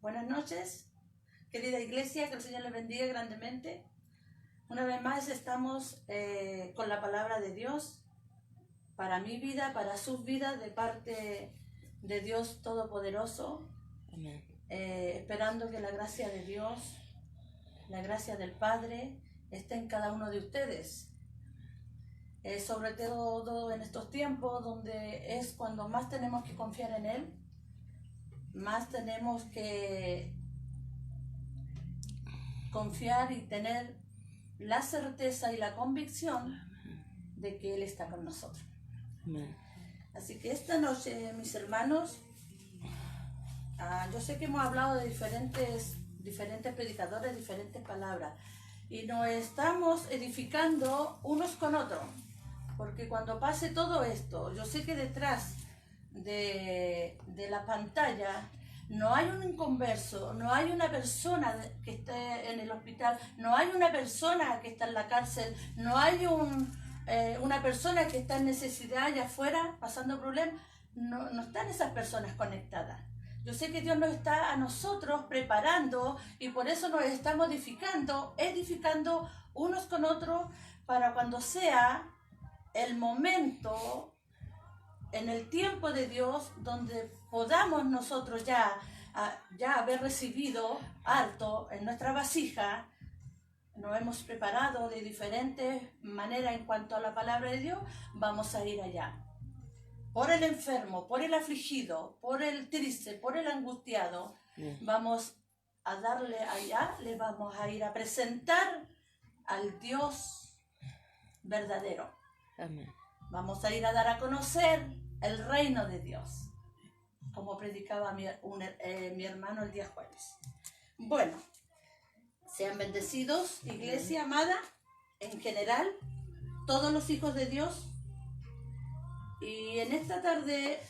Buenas noches, querida iglesia, que el Señor les bendiga grandemente. Una vez más estamos con la palabra de Dios para mi vida, para sus vidas, de parte de Dios Todopoderoso. Amén. Esperando que la gracia de Dios, la gracia del Padre, esté en cada uno de ustedes. Sobre todo en estos tiempos donde es cuando más tenemos que confiar en Él, más tenemos que confiar y tener la certeza y la convicción de que Él está con nosotros. Amén. Así que esta noche, mis hermanos, yo sé que hemos hablado de diferentes predicadores, diferentes palabras, y nos estamos edificando unos con otros, porque cuando pase todo esto, yo sé que detrás de la pantalla no hay un inconverso, no hay una persona que esté en el hospital, no hay una persona que está en la cárcel, no hay una persona que está en necesidad allá afuera pasando problemas. No están esas personas conectadas. Yo sé que Dios nos está a nosotros preparando y por eso nos estamos edificando unos con otros para cuando sea el momento, en el tiempo de Dios, donde podamos nosotros ya haber recibido harto en nuestra vasija. Nos hemos preparado de diferentes maneras en cuanto a la palabra de Dios. Vamos a ir allá. Por el enfermo, por el afligido, por el triste, por el angustiado. Vamos a darle allá, le vamos a ir a presentar al Dios verdadero. Amén. Vamos a ir a dar a conocer el reino de Dios, como predicaba mi hermano el día jueves. Bueno, sean bendecidos, iglesia amada, en general, todos los hijos de Dios. Y en esta tarde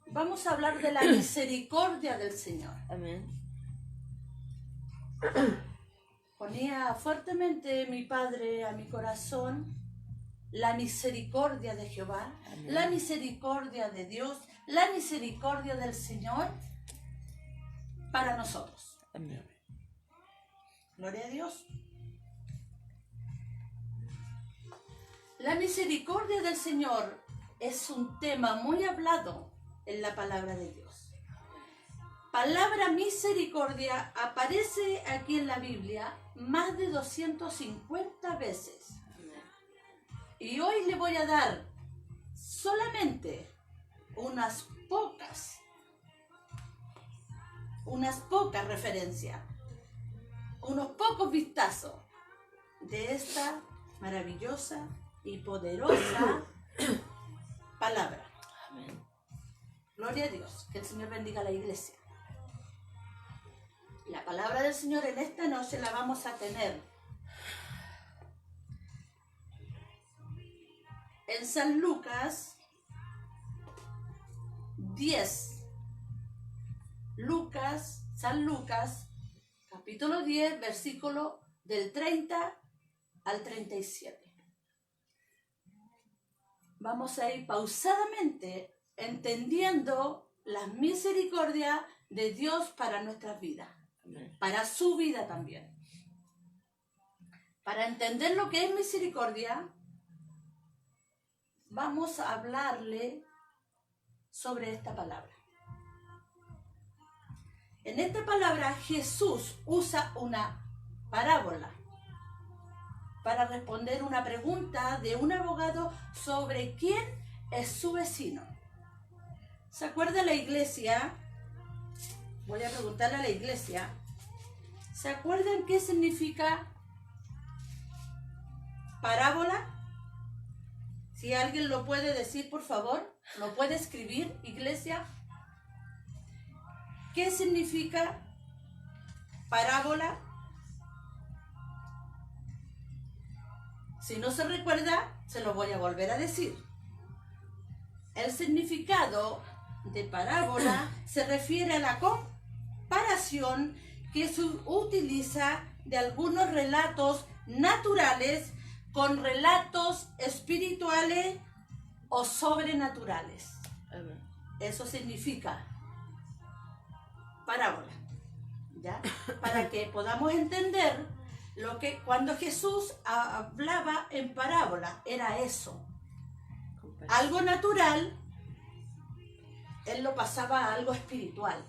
vamos a hablar de la misericordia del Señor. Amén. Ponía fuertemente mi Padre a mi corazón la misericordia de Jehová, Amén. La misericordia de Dios, la misericordia del Señor para nosotros. Amén. Gloria a Dios. La misericordia del Señor es un tema muy hablado en la palabra de Dios. Palabra misericordia aparece aquí en la Biblia más de 250 veces. Y hoy le voy a dar solamente unas pocas referencias, unos pocos vistazos de esta maravillosa y poderosa palabra. Amén. Gloria a Dios, que el Señor bendiga a la iglesia. La palabra del Señor en esta noche la vamos a tener en San Lucas 10. San Lucas, capítulo 10, versículo del 30 al 37. Vamos a ir pausadamente entendiendo la misericordia de Dios para nuestras vidas, para su vida también. Para entender lo que es misericordia, vamos a hablarle sobre esta palabra. En esta palabra Jesús usa una parábola para responder una pregunta de un abogado sobre quién es su vecino. ¿Se acuerda la iglesia? Voy a preguntarle a la iglesia. ¿Se acuerdan qué significa parábola? Si alguien lo puede decir, por favor, lo puede escribir, iglesia. ¿Qué significa parábola? Si no se recuerda, se lo voy a volver a decir. El significado de parábola se refiere a la comparación que se utiliza de algunos relatos naturales con relatos espirituales o sobrenaturales. Amén. Eso significa parábola, ¿ya? Para que podamos entender lo que cuando Jesús hablaba en parábola, era eso. Algo natural, Él lo pasaba a algo espiritual.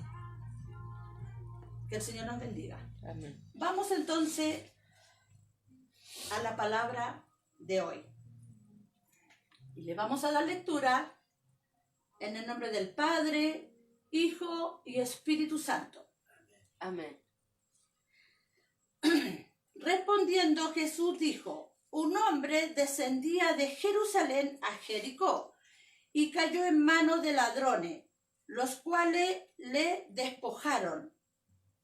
Que el Señor nos bendiga. Amén. Vamos entonces a la palabra de hoy. Y le vamos a dar lectura en el nombre del Padre, Hijo y Espíritu Santo. Amén. Respondiendo Jesús dijo: un hombre descendía de Jerusalén a Jericó y cayó en manos de ladrones, los cuales le despojaron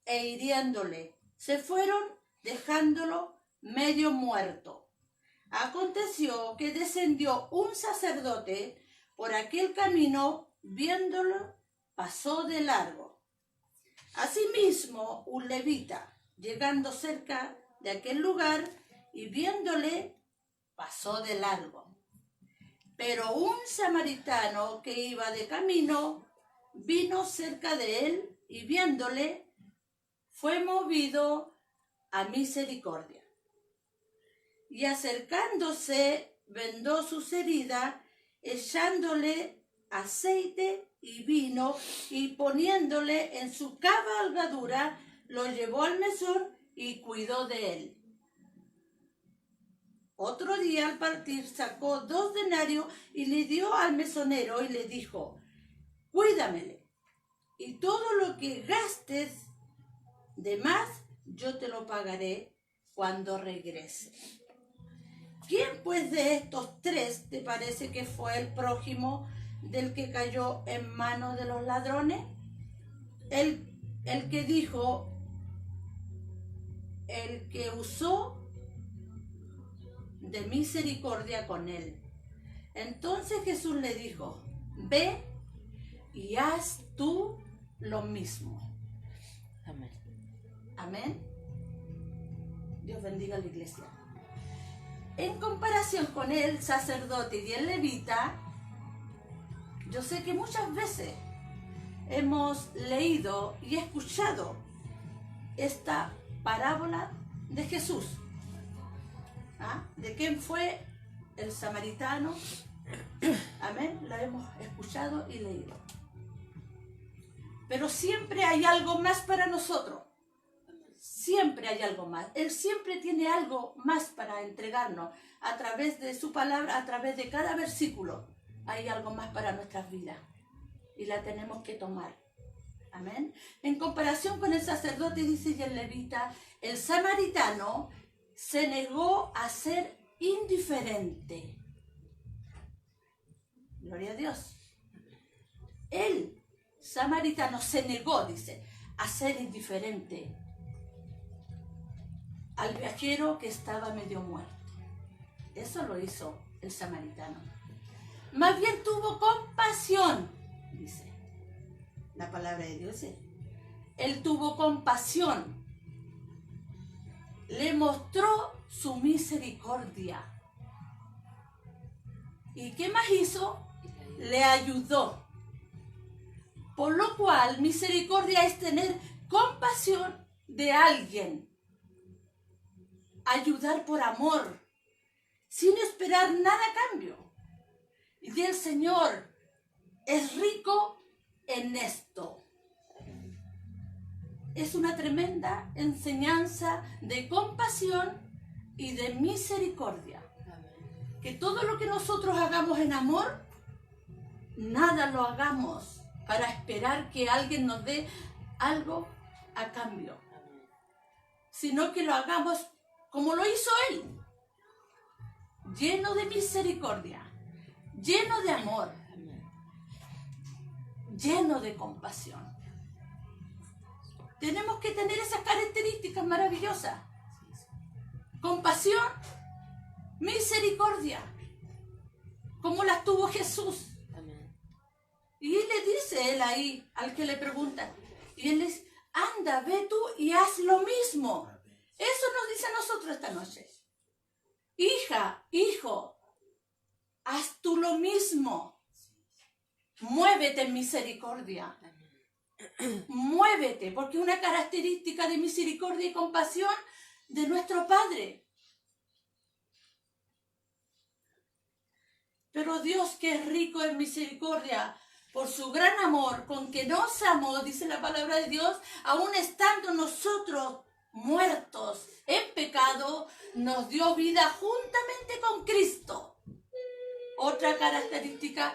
e hiriéndole, se fueron dejándolo medio muerto. Aconteció que descendió un sacerdote por aquel camino, viéndolo, pasó de largo. Asimismo, un levita, llegando cerca de aquel lugar y viéndole, pasó de largo. Pero un samaritano que iba de camino, vino cerca de él y viéndole, fue movido a misericordia. Y acercándose, vendó sus heridas, echándole aceite y vino, y poniéndole en su cabalgadura, lo llevó al mesón y cuidó de él. Otro día al partir sacó 2 denarios y le dio al mesonero y le dijo: cuídamele, y todo lo que gastes de más yo te lo pagaré cuando regrese. ¿Quién pues de estos 3 te parece que fue el prójimo del que cayó en manos de los ladrones? El que dijo, el que usó de misericordia con él. Entonces Jesús le dijo: ve y haz tú lo mismo. Amén. Amén. Dios bendiga a la iglesia. En comparación con el sacerdote y el levita, yo sé que muchas veces hemos leído y escuchado esta parábola de Jesús. ¿Ah? ¿De quién fue el samaritano? Amén. La hemos escuchado y leído. Pero siempre hay algo más para nosotros. Siempre hay algo más. Él siempre tiene algo más para entregarnos a través de su palabra, a través de cada versículo. Hay algo más para nuestras vidas y la tenemos que tomar. Amén. En comparación con el sacerdote, dice, y el levita, el samaritano se negó a ser indiferente. Gloria a Dios. El samaritano se negó, dice, a ser indiferente al viajero que estaba medio muerto. Eso lo hizo el samaritano. Más bien tuvo compasión, dice la palabra de Dios. Él tuvo compasión. Le mostró su misericordia. ¿Y qué más hizo? Le ayudó. Por lo cual, misericordia es tener compasión de alguien. Ayudar por amor, sin esperar nada a cambio. Y el Señor es rico en esto. Es una tremenda enseñanza de compasión y de misericordia. Que todo lo que nosotros hagamos en amor, nada lo hagamos para esperar que alguien nos dé algo a cambio, sino que lo hagamos como lo hizo Él, lleno de misericordia, lleno de amor, lleno de compasión. Tenemos que tener esas características maravillosas: compasión, misericordia, como las tuvo Jesús. Y le dice él ahí al que le pregunta, y él le dice: anda, ve tú y haz lo mismo. Eso nos dice a nosotros esta noche. Hija, hijo, haz tú lo mismo. Muévete en misericordia. Muévete, porque es una característica de misericordia y compasión de nuestro Padre. Pero Dios, que es rico en misericordia, por su gran amor con que nos amó, dice la palabra de Dios, aún estando nosotros muertos en pecado, nos dio vida juntamente con Cristo. Otra característica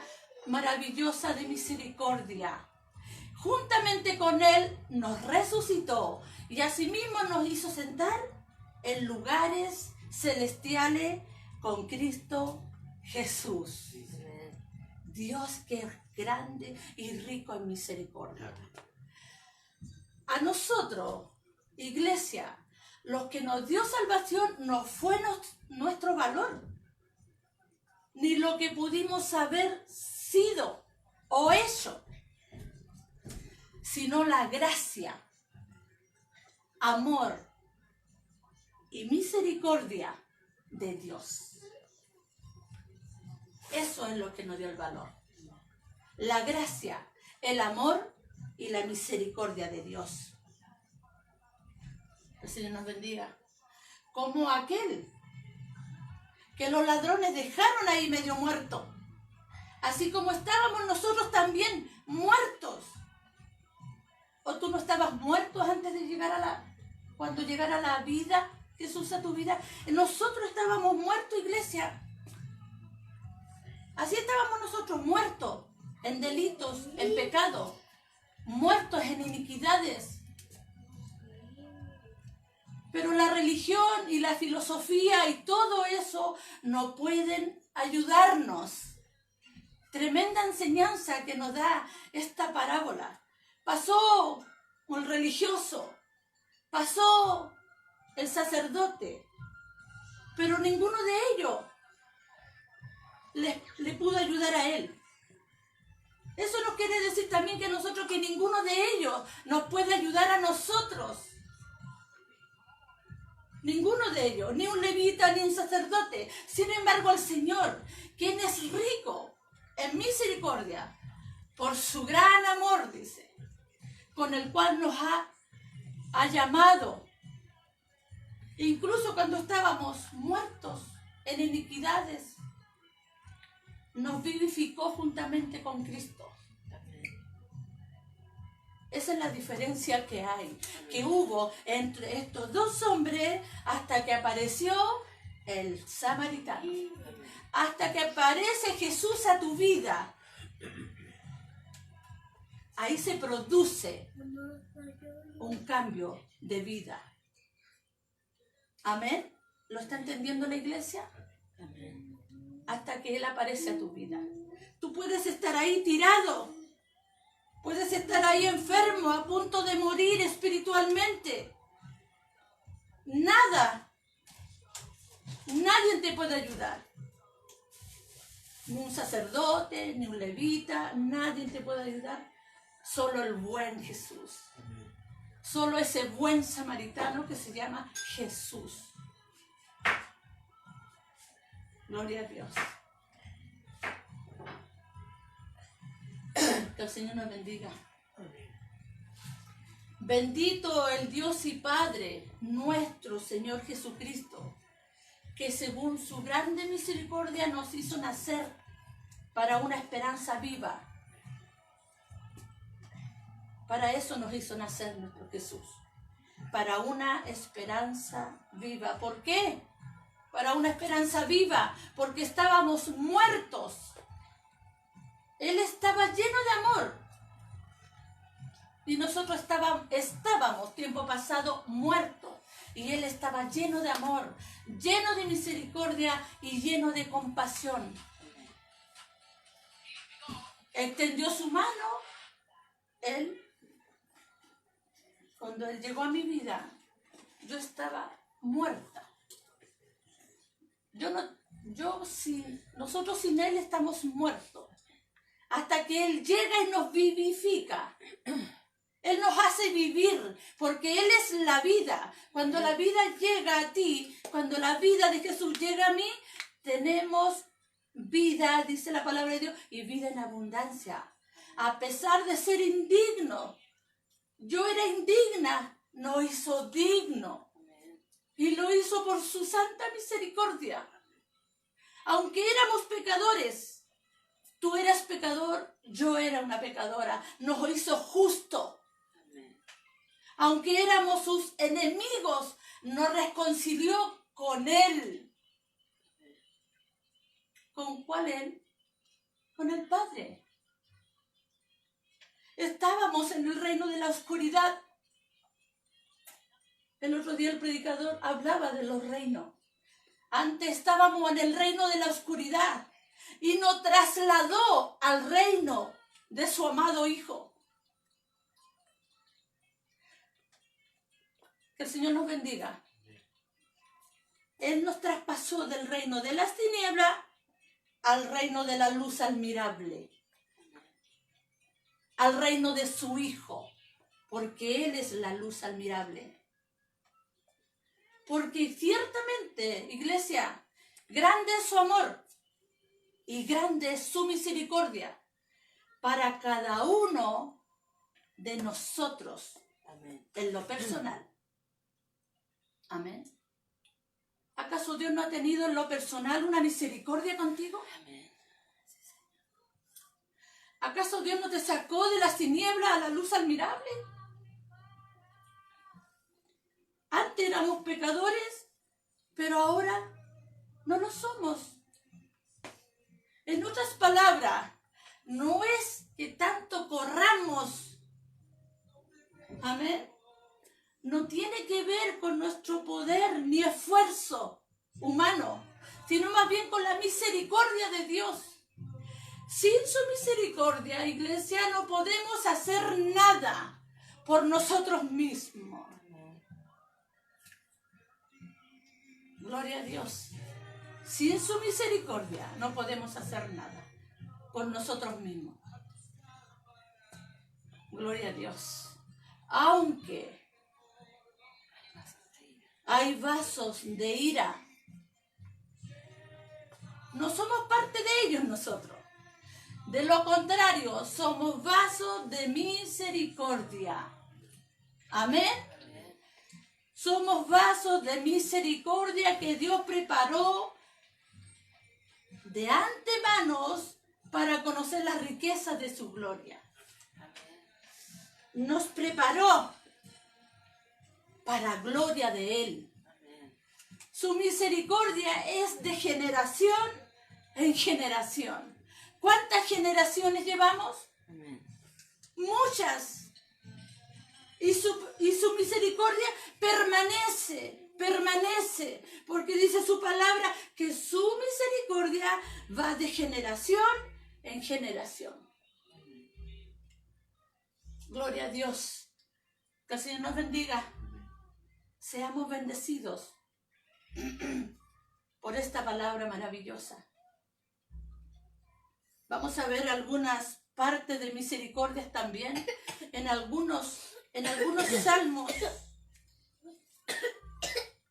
maravillosa de misericordia. Juntamente con Él nos resucitó y asimismo nos hizo sentar en lugares celestiales con Cristo Jesús. Dios, que es grande y rico en misericordia. A nosotros, iglesia, los que nos dio salvación no fue nuestro valor, ni lo que pudimos haber sido o hecho, sino la gracia, amor y misericordia de Dios. Eso es lo que nos dio el valor. La gracia, el amor y la misericordia de Dios. El Señor nos bendiga. Como aquel que los ladrones dejaron ahí medio muerto. Así como estábamos nosotros también muertos. ¿O tú no estabas muerto antes de llegar cuando llegara la vida, Jesús, a tu vida? Nosotros estábamos muertos, iglesia. Así estábamos nosotros muertos en delitos, en pecado, muertos en iniquidades. Pero la religión y la filosofía y todo eso no pueden ayudarnos. Tremenda enseñanza que nos da esta parábola. Pasó el religioso, pasó el sacerdote, pero ninguno de ellos le pudo ayudar a él. Eso no quiere decir también que ninguno de ellos nos puede ayudar a nosotros. Ninguno de ellos, ni un levita, ni un sacerdote. Sin embargo, el Señor, quien es rico en misericordia, por su gran amor, dice, con el cual nos ha llamado, incluso cuando estábamos muertos en iniquidades, nos vivificó juntamente con Cristo. Esa es la diferencia que hubo entre estos dos hombres hasta que apareció el samaritano. Hasta que aparece Jesús a tu vida. Ahí se produce un cambio de vida. ¿Amén? ¿Lo está entendiendo la iglesia? Amén. Hasta que Él aparece a tu vida. Tú puedes estar ahí tirado. Puedes estar ahí enfermo, a punto de morir espiritualmente. Nadie te puede ayudar. Ni un sacerdote, ni un levita, nadie te puede ayudar. Solo el buen Jesús. Solo ese buen samaritano que se llama Jesús. Gloria a Dios. Que el Señor nos bendiga. Bendito el Dios y Padre, nuestro Señor Jesucristo, que según su grande misericordia nos hizo nacer para una esperanza viva. Para eso nos hizo nacer nuestro Jesús. Para una esperanza viva. ¿Por qué? Para una esperanza viva. Porque estábamos muertos. Él estaba lleno de amor. Y nosotros estábamos tiempo pasado muertos. Y Él estaba lleno de amor, lleno de misericordia y lleno de compasión. Extendió su mano. Cuando Él llegó a mi vida, yo estaba muerta. Nosotros sin Él estamos muertos. Hasta que Él llega y nos vivifica. Él nos hace vivir, porque Él es la vida. Cuando la vida llega a ti, cuando la vida de Jesús llega a mí, tenemos vida, dice la palabra de Dios, y vida en abundancia. A pesar de ser indigno, yo era indigna, nos hizo digno. Y lo hizo por su santa misericordia. Aunque éramos pecadores, tú eras pecador, yo era una pecadora, nos hizo justo. Aunque éramos sus enemigos, nos reconcilió con Él. ¿Con cuál Él? Con el Padre. Estábamos en el reino de la oscuridad. El otro día el predicador hablaba de los reinos. Antes estábamos en el reino de la oscuridad y nos trasladó al reino de su amado Hijo. Que el Señor nos bendiga. Él nos traspasó del reino de las tinieblas al reino de la luz admirable, al reino de su Hijo, porque Él es la luz admirable. Porque ciertamente, iglesia, grande es su amor y grande es su misericordia para cada uno de nosotros. Amén. En lo personal. Amén. ¿Acaso Dios no ha tenido en lo personal una misericordia contigo? Amén. ¿Acaso Dios no te sacó de las tinieblas a la luz admirable? Antes éramos pecadores, pero ahora no lo somos. En otras palabras, no es que tanto corramos, amén, no tiene que ver con nuestro poder ni esfuerzo humano, sino más bien con la misericordia de Dios. Sin su misericordia, iglesia, no podemos hacer nada por nosotros mismos. Gloria a Dios. Sin su misericordia no podemos hacer nada por nosotros mismos. Gloria a Dios. Aunque hay vasos de ira, no somos parte de ellos nosotros. De lo contrario, somos vasos de misericordia. Amén. Somos vasos de misericordia que Dios preparó de antemano para conocer las riquezas de su gloria. Nos preparó para gloria de Él. Su misericordia es de generación en generación. ¿Cuántas generaciones llevamos? Muchas. Y su misericordia permanece, porque dice su palabra que su misericordia va de generación en generación. Gloria a Dios. Que el Señor nos bendiga. Seamos bendecidos por esta palabra maravillosa. Vamos a ver algunas partes de misericordias también en algunos salmos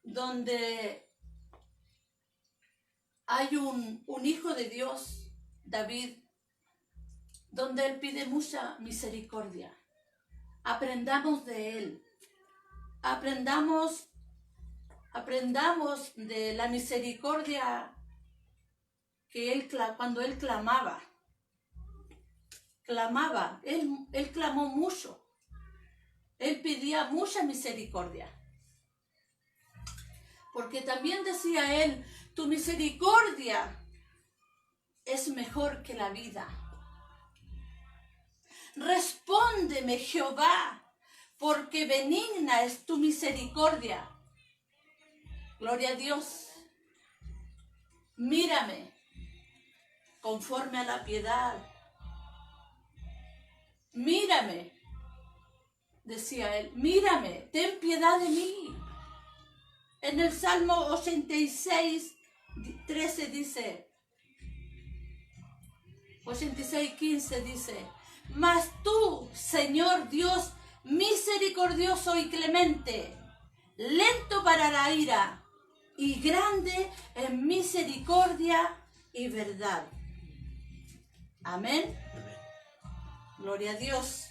donde hay un hijo de Dios, David, donde él pide mucha misericordia. Aprendamos de él. Aprendamos de la misericordia que él, cuando él clamaba, él clamó mucho. Él pedía mucha misericordia. Porque también decía él, tu misericordia es mejor que la vida. Respóndeme, Jehová, porque benigna es tu misericordia. Gloria a Dios. Mírame conforme a la piedad. Mírame, decía él, mírame, ten piedad de mí. En el Salmo 86, 13 dice, 86, 15 dice, mas tú, Señor Dios, misericordioso y clemente, lento para la ira y grande en misericordia y verdad. Amén. Gloria a Dios.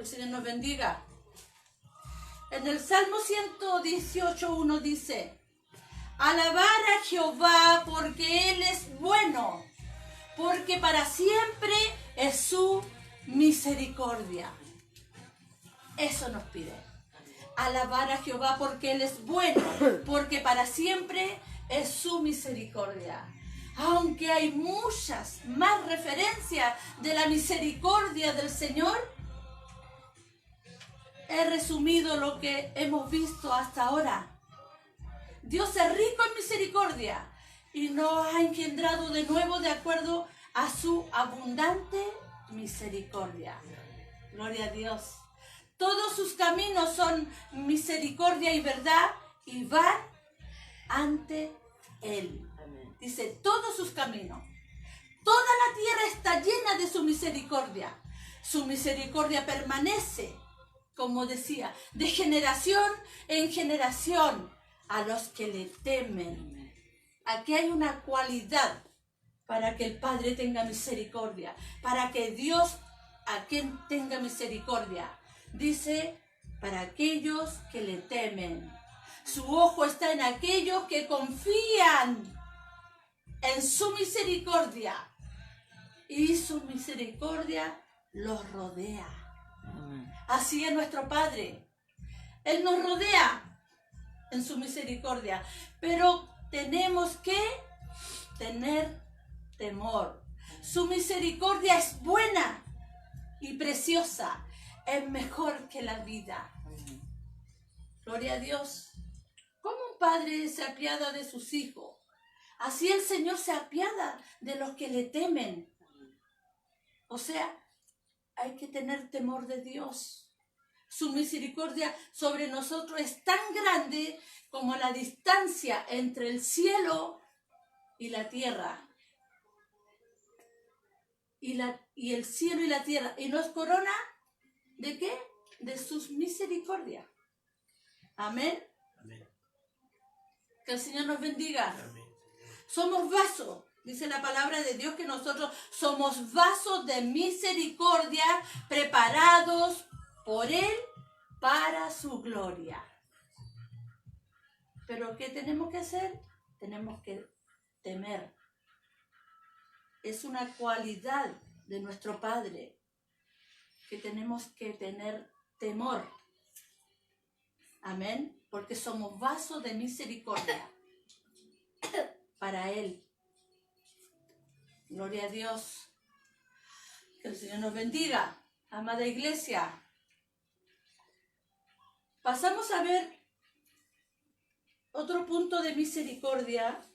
Que el Señor nos bendiga. En el Salmo 118:1 dice: alabar a Jehová porque Él es bueno, porque para siempre es su misericordia. Eso nos pide. Alabar a Jehová porque Él es bueno, porque para siempre es su misericordia. Aunque hay muchas más referencias de la misericordia del Señor, he resumido lo que hemos visto hasta ahora. Dios es rico en misericordia y nos ha engendrado de nuevo de acuerdo a su abundante misericordia. Gloria a Dios. Todos sus caminos son misericordia y verdad y van ante Él. Dice, todos sus caminos. Toda la tierra está llena de su misericordia. Su misericordia permanece, como decía, de generación en generación a los que le temen. Aquí hay una cualidad para que el Padre tenga misericordia, para que Dios a quien tenga misericordia. Dice, para aquellos que le temen. Su ojo está en aquellos que confían en su misericordia. Y su misericordia los rodea. Así es nuestro Padre. Él nos rodea en su misericordia. Pero tenemos que tener temor. Su misericordia es buena y preciosa. Es mejor que la vida. Gloria a Dios. ¿Cómo un padre se apiada de sus hijos? Así el Señor se apiada de los que le temen. O sea, hay que tener temor de Dios. Su misericordia sobre nosotros es tan grande como la distancia entre el cielo y la tierra. Y el cielo y la tierra. ¿Y nos corona de qué? De sus misericordias. Amén. Amén. Que el Señor nos bendiga. Amén. Somos vasos. Dice la palabra de Dios que nosotros somos vasos de misericordia preparados por Él para su gloria. Pero ¿qué tenemos que hacer? Tenemos que temer. Es una cualidad de nuestro Padre que tenemos que tener temor. Amén. Porque somos vasos de misericordia para Él. Gloria a Dios. Que el Señor nos bendiga. Amada iglesia. Pasamos a ver otro punto de misericordia.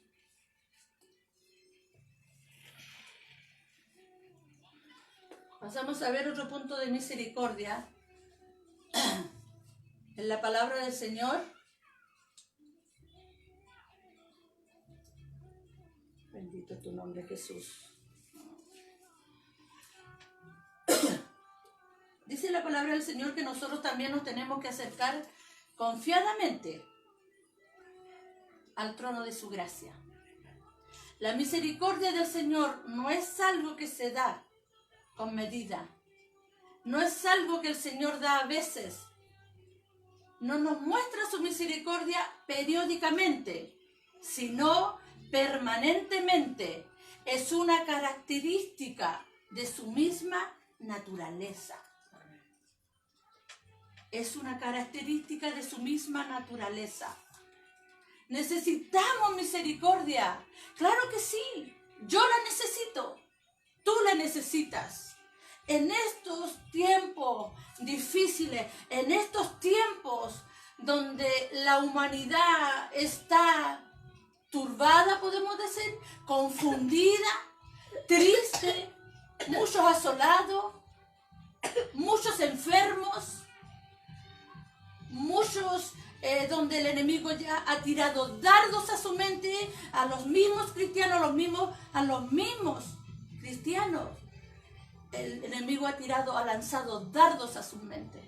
Pasamos a ver otro punto de misericordia en la palabra del Señor. Bendito tu nombre, Jesús. Dice la palabra del Señor que nosotros también nos tenemos que acercar confiadamente al trono de su gracia. La misericordia del Señor no es algo que se da con medida. No es algo que el Señor da a veces. No nos muestra su misericordia periódicamente, sino permanentemente. Es una característica de su misma naturaleza. Es una característica de su misma naturaleza. Necesitamos misericordia. Claro que sí. Yo la necesito. Tú la necesitas. En estos tiempos difíciles, en estos tiempos donde la humanidad está turbada, podemos decir, confundida, triste, muchos asolados, muchos enfermos, muchos donde el enemigo ya ha tirado dardos a su mente, a los mismos cristianos, a los mismos cristianos. El enemigo ha lanzado dardos a su mente.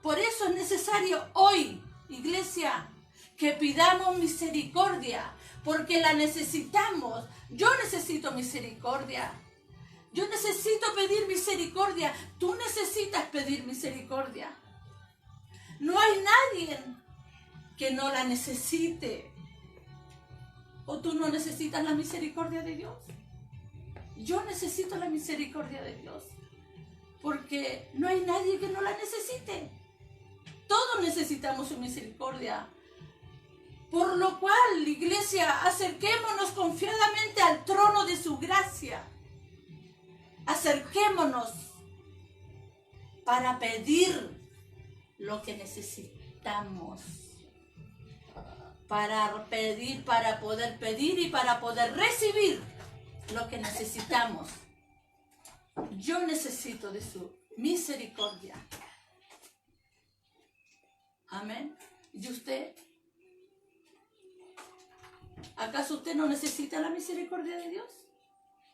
Por eso es necesario hoy, iglesia, que pidamos misericordia, porque la necesitamos. Yo necesito misericordia. Yo necesito pedir misericordia. Tú necesitas pedir misericordia. No hay nadie que no la necesite. ¿O tú no necesitas la misericordia de Dios? Yo necesito la misericordia de Dios. Porque no hay nadie que no la necesite. Todos necesitamos su misericordia. Por lo cual, iglesia, acerquémonos confiadamente al trono de su gracia. Acerquémonos para pedir lo que necesitamos. Para pedir, para poder pedir y para poder recibir lo que necesitamos. Yo necesito de su misericordia. Amén. ¿Y usted? ¿Acaso usted no necesita la misericordia de Dios?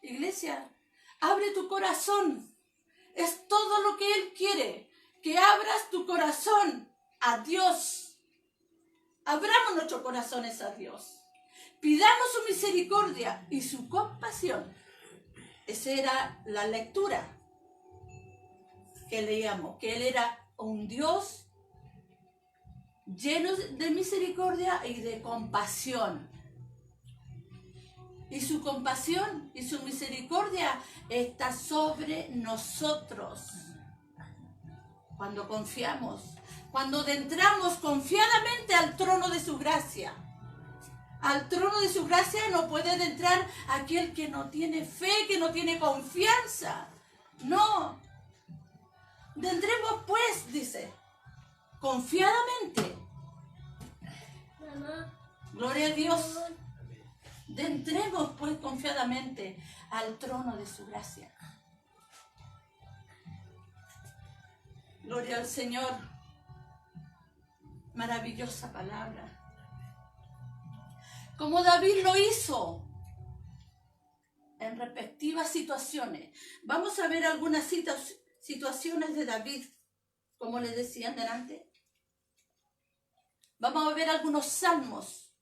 Iglesia, abre tu corazón. Es todo lo que Él quiere. Que abras tu corazón a Dios. Abramos nuestros corazones a Dios. Pidamos su misericordia y su compasión. Esa era la lectura que leíamos. Que Él era un Dios lleno de misericordia y de compasión. Y su compasión y su misericordia está sobre nosotros. Cuando confiamos, cuando entramos confiadamente al trono de su gracia. Al trono de su gracia no puede entrar aquel que no tiene fe, que no tiene confianza. No. Entremos pues, dice, confiadamente. Gloria a Dios. Entremos pues confiadamente al trono de su gracia. Gloria al Señor. Maravillosa palabra. Como David lo hizo en respectivas situaciones. Vamos a ver algunas situaciones de David, como les decía delante. Vamos a ver algunos salmos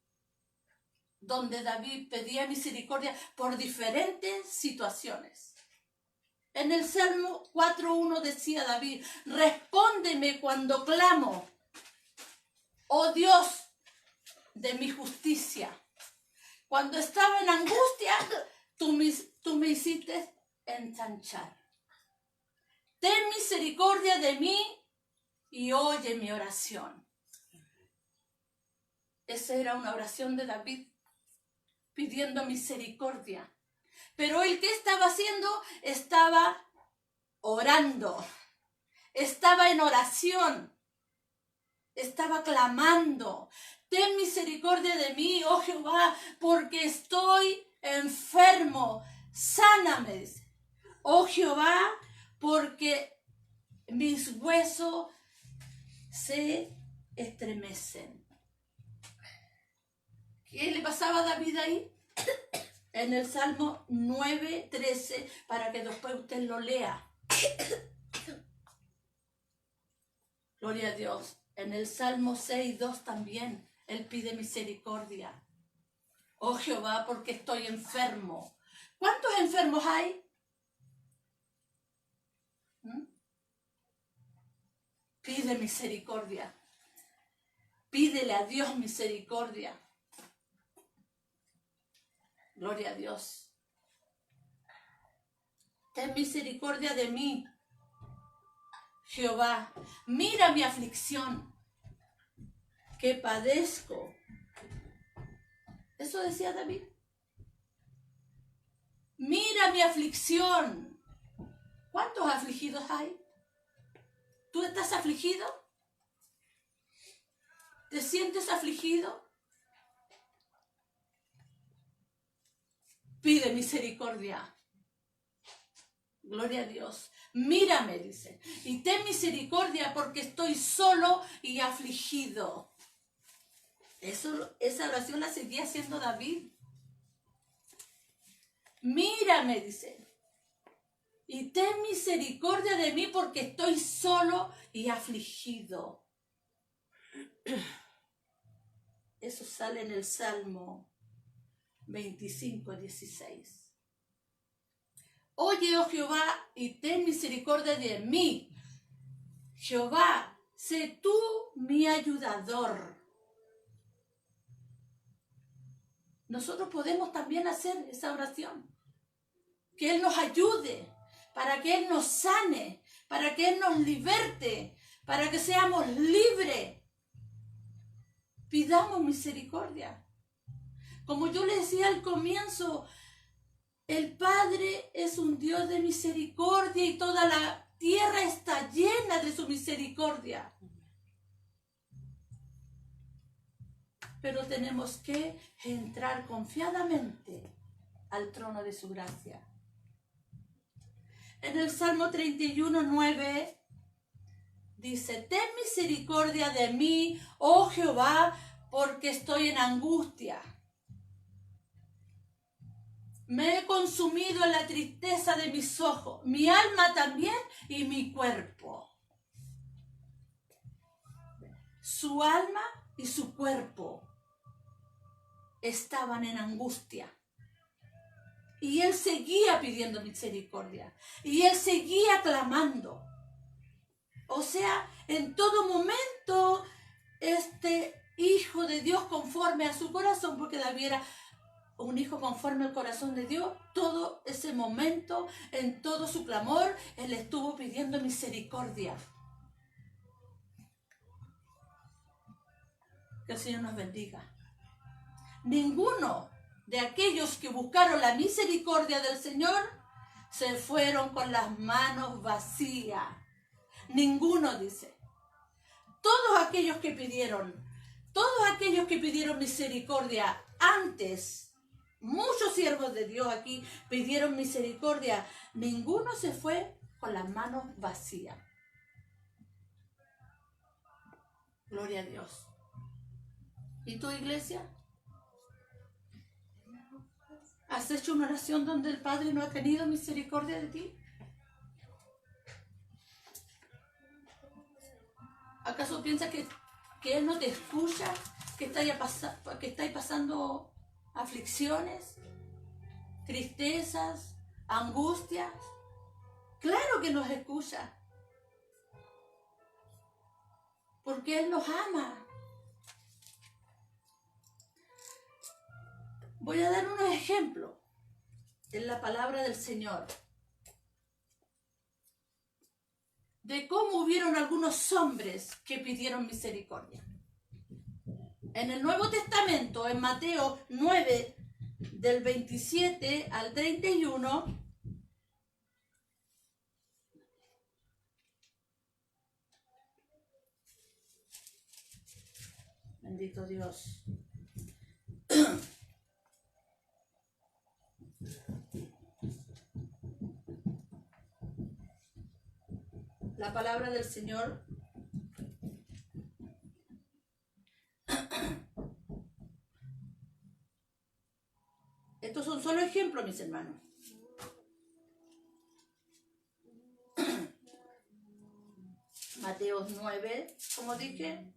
donde David pedía misericordia por diferentes situaciones. En el Salmo 4:1 decía David, respóndeme cuando clamo, oh Dios de mi justicia. Cuando estaba en angustia, tú me hiciste ensanchar. Ten misericordia de mí y oye mi oración. Esa era una oración de David, pidiendo misericordia. Pero él, ¿qué estaba haciendo? Estaba orando. Estaba en oración. Estaba clamando. Ten misericordia de mí, oh Jehová, porque estoy enfermo. Sáname, dice. Oh Jehová, porque mis huesos se estremecen. ¿Qué le pasaba a David ahí? En el Salmo 9:13, para que después usted lo lea. Gloria a Dios. En el Salmo 6:2 también, él pide misericordia. Oh Jehová, porque estoy enfermo. ¿Cuántos enfermos hay? Pide misericordia. Pídele a Dios misericordia. Gloria a Dios. Ten misericordia de mí, Jehová. Mira mi aflicción, que padezco. Eso decía David. Mira mi aflicción. ¿Cuántos afligidos hay? ¿Tú estás afligido? ¿Te sientes afligido? Pide misericordia. Gloria a Dios. Mírame, dice, y ten misericordia porque estoy solo y afligido. Esa oración la seguía haciendo David. Mírame, dice, y ten misericordia de mí porque estoy solo y afligido. Eso sale en el Salmo 25:16. Oye, oh Jehová, y ten misericordia de mí. Jehová, sé tú mi ayudador. Nosotros podemos también hacer esa oración. Que Él nos ayude, para que Él nos sane, para que Él nos liberte, para que seamos libres. Pidamos misericordia. Como yo le decía al comienzo, el Padre es un Dios de misericordia y toda la tierra está llena de su misericordia. Pero tenemos que entrar confiadamente al trono de su gracia. En el Salmo 31:9 dice: ten misericordia de mí, oh Jehová, porque estoy en angustia. Me he consumido en la tristeza de mis ojos, mi alma también y mi cuerpo. Su alma y su cuerpo estaban en angustia. Y él seguía pidiendo misericordia. Y él seguía clamando. O sea, en todo momento, este hijo de Dios conforme a su corazón, porque David era un hijo conforme al corazón de Dios, todo ese momento, en todo su clamor, él estuvo pidiendo misericordia. Que el Señor nos bendiga. Ninguno de aquellos que buscaron la misericordia del Señor se fueron con las manos vacías. Ninguno, dice. Todos aquellos que pidieron misericordia antes, muchos siervos de Dios aquí pidieron misericordia. Ninguno se fue con las manos vacías. Gloria a Dios. ¿Y tu iglesia? ¿Has hecho una oración donde el Padre no ha tenido misericordia de ti? ¿Acaso piensas que Él no te escucha? ¿Que estáis pasando aflicciones, tristezas, angustias? Claro que nos escucha. Porque Él nos ama. Voy a dar unos ejemplos en la palabra del Señor de cómo hubieron algunos hombres que pidieron misericordia. En el Nuevo Testamento, en Mateo 9, del 27 al 31, bendito Dios. La palabra del Señor estos son solo ejemplos, mis hermanos. Mateo 9, como dije.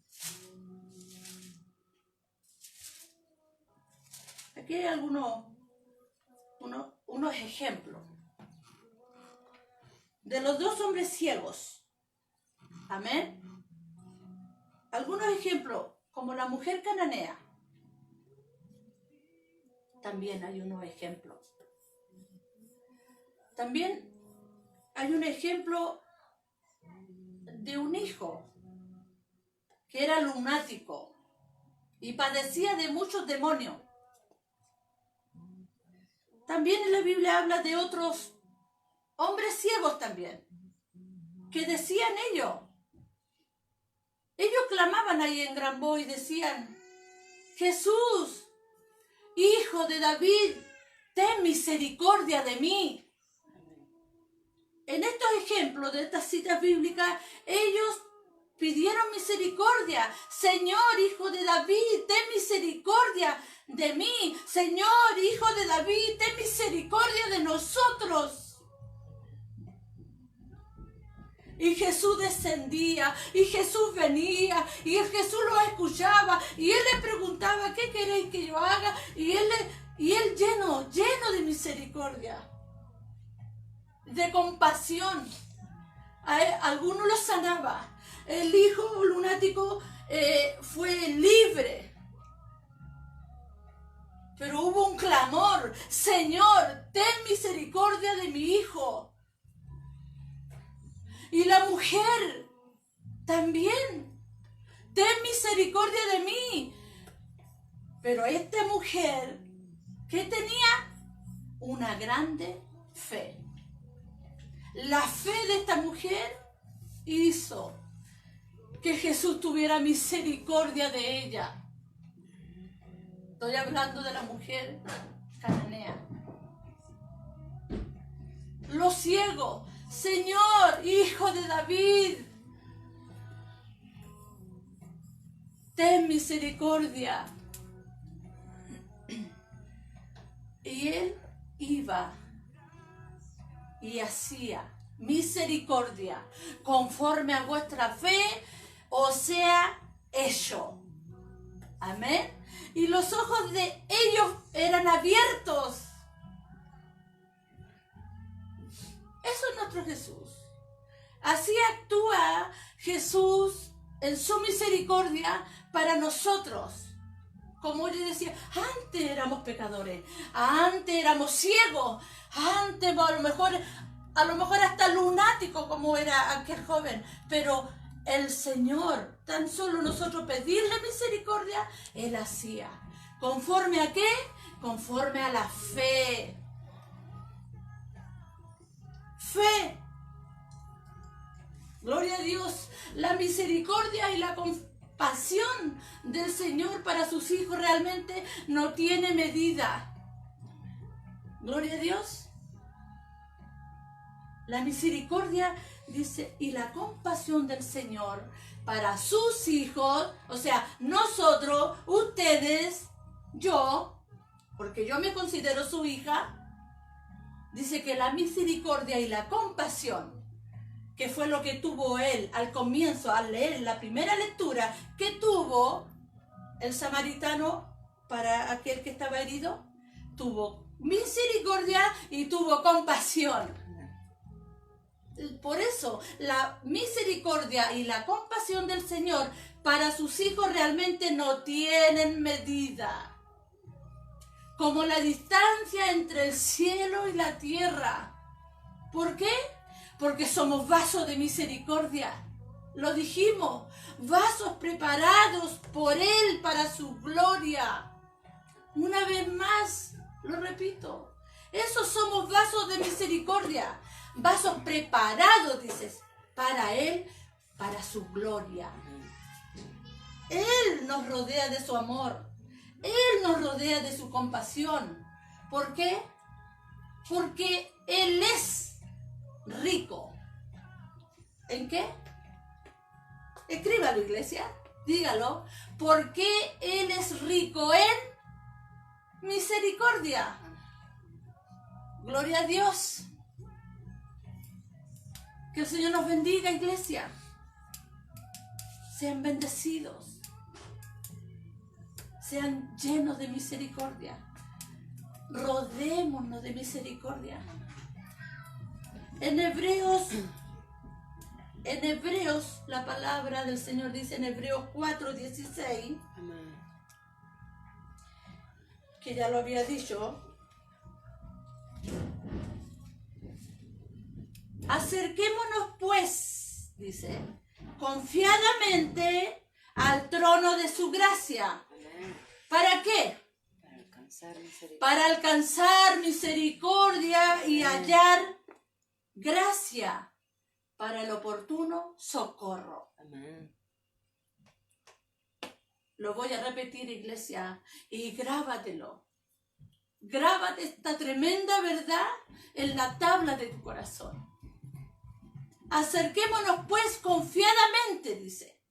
Aquí hay unos ejemplos de los dos hombres ciegos. Amén. Algunos ejemplos, como la mujer cananea. También hay unos ejemplos. También hay un ejemplo de un hijo que era lunático y padecía de muchos demonios. También en la Biblia habla de otros hombres ciegos también, que decían ellos clamaban ahí en gran voz y decían: Jesús, Hijo de David, ten misericordia de mí. En estos ejemplos de estas citas bíblicas, ellos pidieron misericordia. Señor, Hijo de David, ten misericordia de mí. Señor, Hijo de David, ten misericordia de nosotros. Y Jesús descendía, y Jesús venía, y Jesús lo escuchaba, y él le preguntaba: ¿qué queréis que yo haga? Y él lleno de misericordia. de compasión. Algunos los sanaba. El hijo lunático fue libre. Pero hubo un clamor: Señor, ten misericordia de mi hijo. Y la mujer también: ten misericordia de mí. Pero esta mujer, ¿qué tenía? Una grande fe. La fe de esta mujer hizo que Jesús tuviera misericordia de ella. Estoy hablando de la mujer cananea. Los ciegos: Señor, hijo de David, ten misericordia. Y él iba y hacía misericordia conforme a vuestra fe os sea hecho. Amén. Y los ojos de ellos eran abiertos. Eso es nuestro Jesús. Así actúa Jesús en su misericordia para nosotros. Como yo decía, antes éramos pecadores, antes éramos ciegos, antes a lo mejor hasta lunático como era aquel joven, pero el Señor, tan solo nosotros pedirle misericordia, Él hacía. ¿Conforme a qué? Conforme a la fe. Fe. Gloria a Dios. La misericordia y la compasión del Señor para sus hijos realmente no tiene medida. Gloria a Dios. La misericordia, dice, y la compasión del Señor para sus hijos, o sea, nosotros, ustedes, yo, porque yo me considero su hija, dice que la misericordia y la compasión, que fue lo que tuvo él al comienzo, al leer la primera lectura, que tuvo el samaritano para aquel que estaba herido, tuvo misericordia y tuvo compasión. Por eso, la misericordia y la compasión del Señor para sus hijos realmente no tienen medida. Como la distancia entre el cielo y la tierra. ¿Por qué? Porque somos vasos de misericordia. Lo dijimos, vasos preparados por Él para su gloria. Una vez más, lo repito, esos somos vasos de misericordia. Vasos preparados, dices, para Él, para su gloria. Él nos rodea de su amor. Él nos rodea de su compasión. ¿Por qué? Porque Él es rico. ¿En qué? Escríbalo, iglesia. Dígalo. Porque Él es rico en misericordia. Gloria a Dios. Que el Señor nos bendiga, iglesia. Sean bendecidos. Sean llenos de misericordia. Rodémonos de misericordia. En Hebreos, la palabra del Señor dice en Hebreos 4:16, que ya lo había dicho. Acerquémonos pues, dice, confiadamente al trono de su gracia. ¿Para qué? Para alcanzar misericordia y hallar gracia para el oportuno socorro. Amén. Lo voy a repetir, iglesia, y grábatelo. Grábate esta tremenda verdad en la tabla de tu corazón. Acerquémonos pues confiadamente, dice.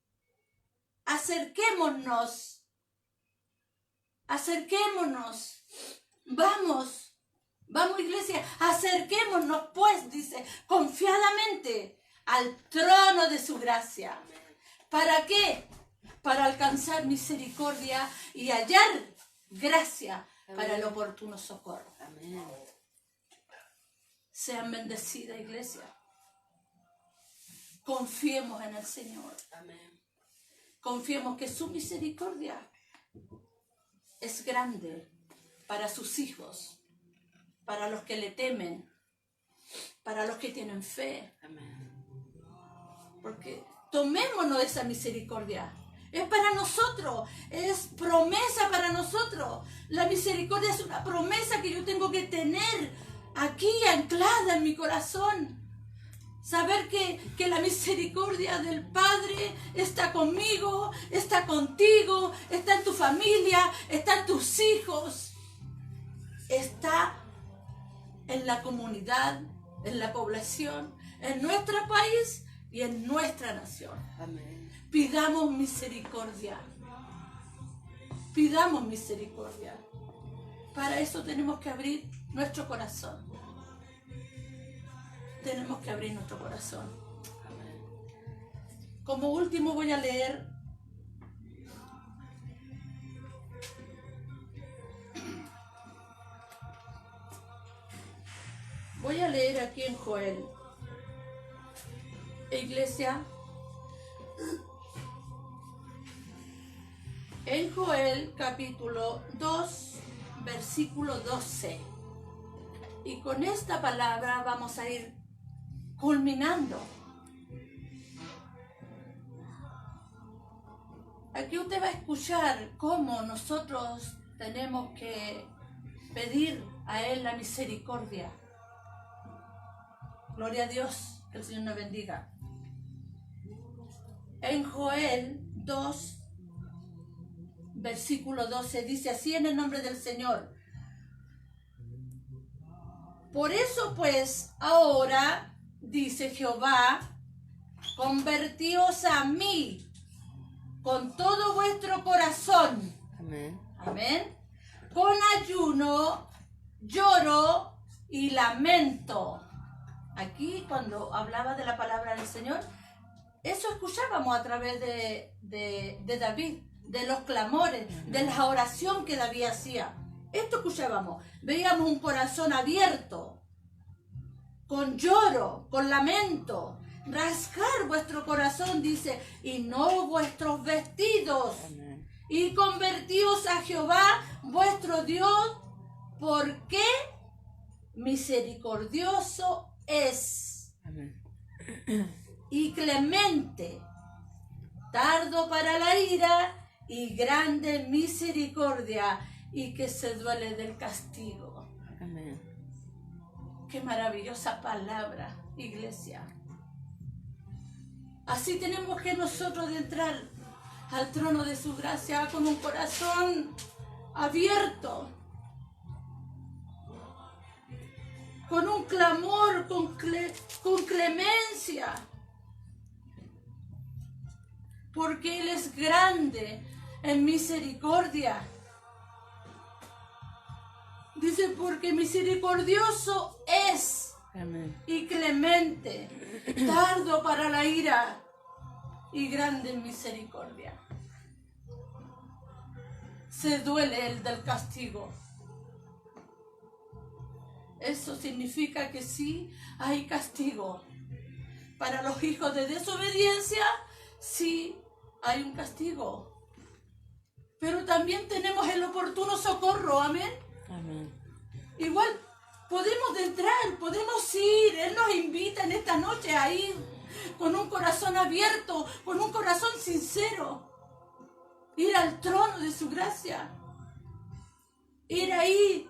Acerquémonos. Vamos, iglesia, acerquémonos pues, dice, confiadamente al trono de su gracia. ¿Para qué? Para alcanzar misericordia y hallar gracia para el oportuno socorro. Amén. sean bendecidas, iglesia. Confiemos en el Señor. Amén. Confiemos que su misericordia es grande para sus hijos, para los que le temen, para los que tienen fe. Amén. Porque tomémonos de esa misericordia. Es para nosotros, es promesa para nosotros. La misericordia es una promesa que yo tengo que tener aquí anclada en mi corazón. Saber que la misericordia del Padre está conmigo, está contigo, está en tu familia, está en tus hijos, está en la comunidad, en la población, en nuestro país y en nuestra nación. Amén. Pidamos misericordia. Pidamos misericordia. Para eso tenemos que abrir nuestro corazón. Tenemos que abrir nuestro corazón. Como último voy a leer aquí en Joel. Iglesia, en Joel capítulo 2, versículo 12. Y con esta palabra vamos a ir culminando. Aquí usted va a escuchar cómo nosotros tenemos que pedir a Él la misericordia. Gloria a Dios, que el Señor nos bendiga. En Joel 2, versículo 12 dice así en el nombre del Señor: por eso pues ahora, dice Jehová, convertíos a mí con todo vuestro corazón. Amén. Amén. Con ayuno, lloro y lamento. Aquí cuando hablaba de la palabra del Señor, eso escuchábamos a través de David, de los clamores, de la oración que David hacía. Esto escuchábamos, veíamos un corazón abierto, con lloro, con lamento. Rasgar vuestro corazón, dice, y no vuestros vestidos. Amén. Y convertíos a Jehová, vuestro Dios, porque misericordioso es. Amén. Y clemente, tardo para la ira y grande misericordia, y que se duele del castigo. Amén. Qué maravillosa palabra, iglesia. Así tenemos que nosotros de entrar al trono de su gracia con un corazón abierto, con un clamor, con clemencia, porque Él es grande en misericordia. Dice, porque misericordioso es. Amén. Y clemente, tardo para la ira y grande en misericordia. Se duele el del castigo. Eso significa que sí hay castigo. Para los hijos de desobediencia, sí hay un castigo. Pero también tenemos el oportuno socorro, amén. Amén. Igual podemos entrar, podemos ir. Él nos invita en esta noche a ir con un corazón abierto, con un corazón sincero. Ir al trono de su gracia. Ir ahí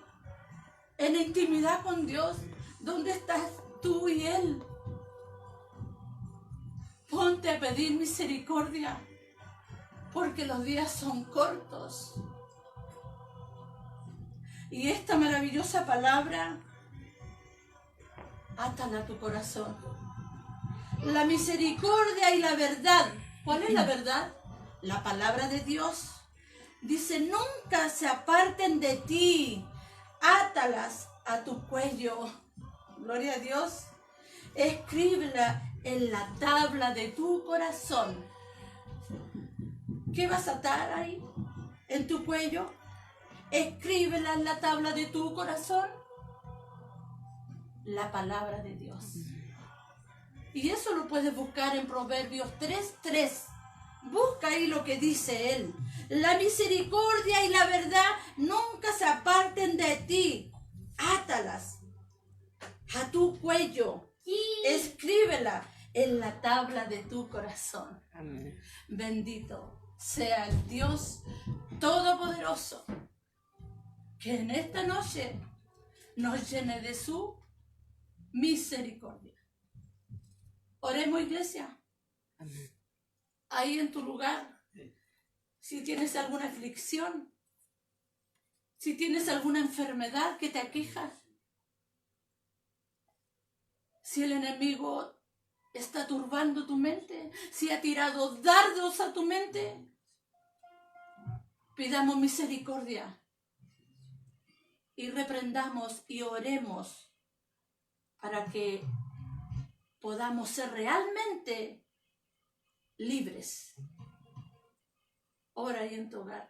en intimidad con Dios. ¿Dónde estás tú y Él? Ponte a pedir misericordia, porque los días son cortos. Y esta maravillosa palabra, átala a tu corazón. La misericordia y la verdad. ¿Cuál es la verdad? La palabra de Dios. Dice, nunca se aparten de ti. Átalas a tu cuello. Gloria a Dios. Escríbela en la tabla de tu corazón. ¿Qué vas a atar ahí? ¿En tu cuello? Escríbela en la tabla de tu corazón. la palabra de Dios. Y eso lo puedes buscar en Proverbios 3:3. Busca ahí lo que dice él. La misericordia y la verdad nunca se aparten de ti. Átalas a tu cuello. Escríbela en la tabla de tu corazón. Amén. Bendito sea el Dios Todopoderoso, que en esta noche nos llene de su misericordia. Oremos, iglesia. Amén. Ahí en tu lugar, si tienes alguna aflicción, si tienes alguna enfermedad que te aqueja, si el enemigo está turbando tu mente, si ha tirado dardos a tu mente, pidamos misericordia y reprendamos y oremos para que podamos ser realmente libres. Ora ahí en tu hogar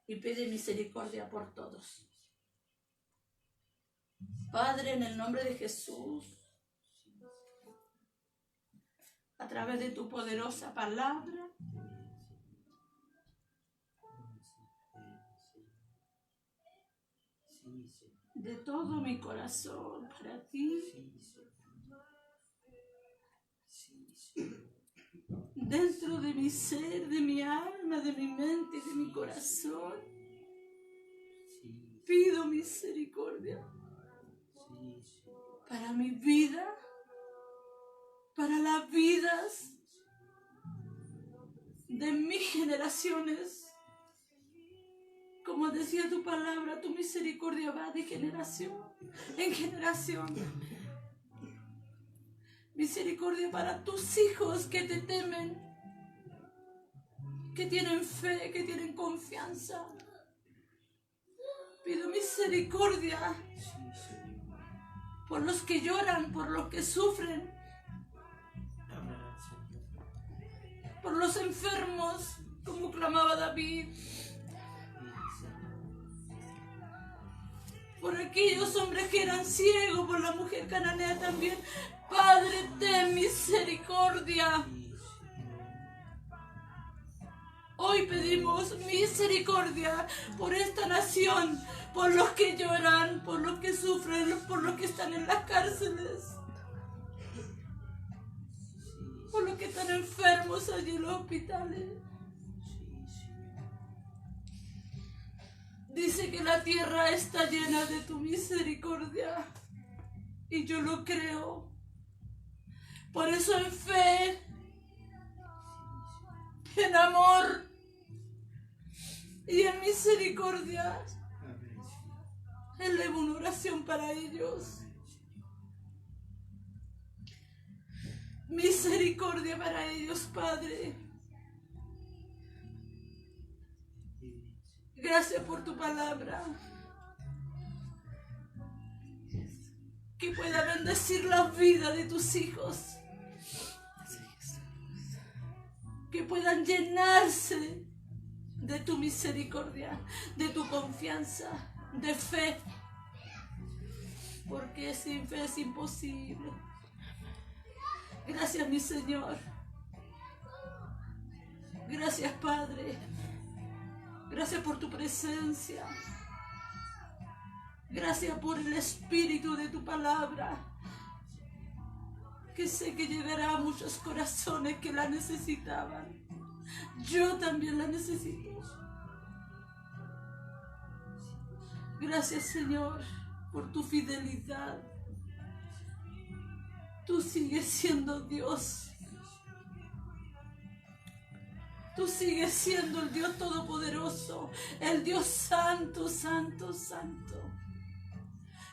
y pide misericordia por todos. Padre, en el nombre de Jesús, a través de tu poderosa palabra, de todo mi corazón para ti, dentro de mi ser, de mi alma, de mi mente, de mi corazón, pido misericordia para mi vida, para las vidas de mis generaciones. Como decía tu palabra, tu misericordia va de generación en generación. Misericordia para tus hijos que te temen, que tienen fe, que tienen confianza. Pido misericordia por los que lloran, por los que sufren, por los enfermos, como clamaba David, por aquellos hombres que eran ciegos, por la mujer cananea también. Padre, ten misericordia. Hoy pedimos misericordia por esta nación, por los que lloran, por los que sufren, por los que están en las cárceles, por los que están enfermos allí en los hospitales. Dice que la tierra está llena de tu misericordia y yo lo creo. Por eso en fe, en amor y en misericordia elevo una oración para ellos. Misericordia para ellos, Padre. Gracias por tu palabra, que pueda bendecir la vida de tus hijos, que puedan llenarse de tu misericordia, de tu confianza, de fe, porque sin fe es imposible. Gracias, mi Señor. Gracias, Padre. Gracias por tu presencia. Gracias por el espíritu de tu palabra, que sé que llegará a muchos corazones que la necesitaban. Yo también la necesito. Gracias, Señor, por tu fidelidad. Tú sigues siendo Dios. Tú sigues siendo el Dios Todopoderoso, el Dios Santo, Santo, Santo.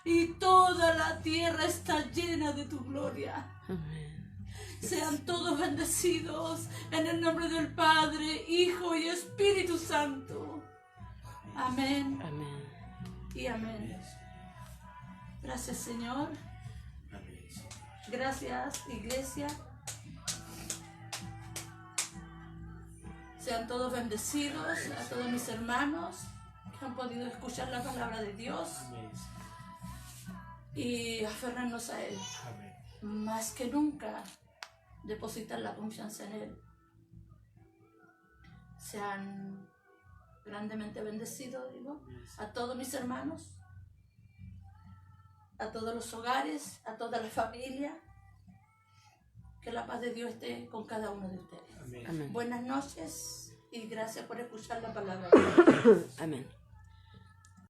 Y toda la tierra está llena de tu gloria. Amén. Sean todos bendecidos en el nombre del Padre, Hijo y Espíritu Santo. Amén. Amén. Y amén. Gracias, Señor. Gracias, iglesia. Sean todos bendecidos, a todos mis hermanos que han podido escuchar la palabra de Dios. y aferrarnos a Él. Amén. Más que nunca, depositar la confianza en Él. Sean grandemente bendecidos, digo, a todos mis hermanos, a todos los hogares, a toda la familia. Que la paz de Dios esté con cada uno de ustedes. Amén. Amén. Buenas noches y gracias por escuchar la palabra. Amén.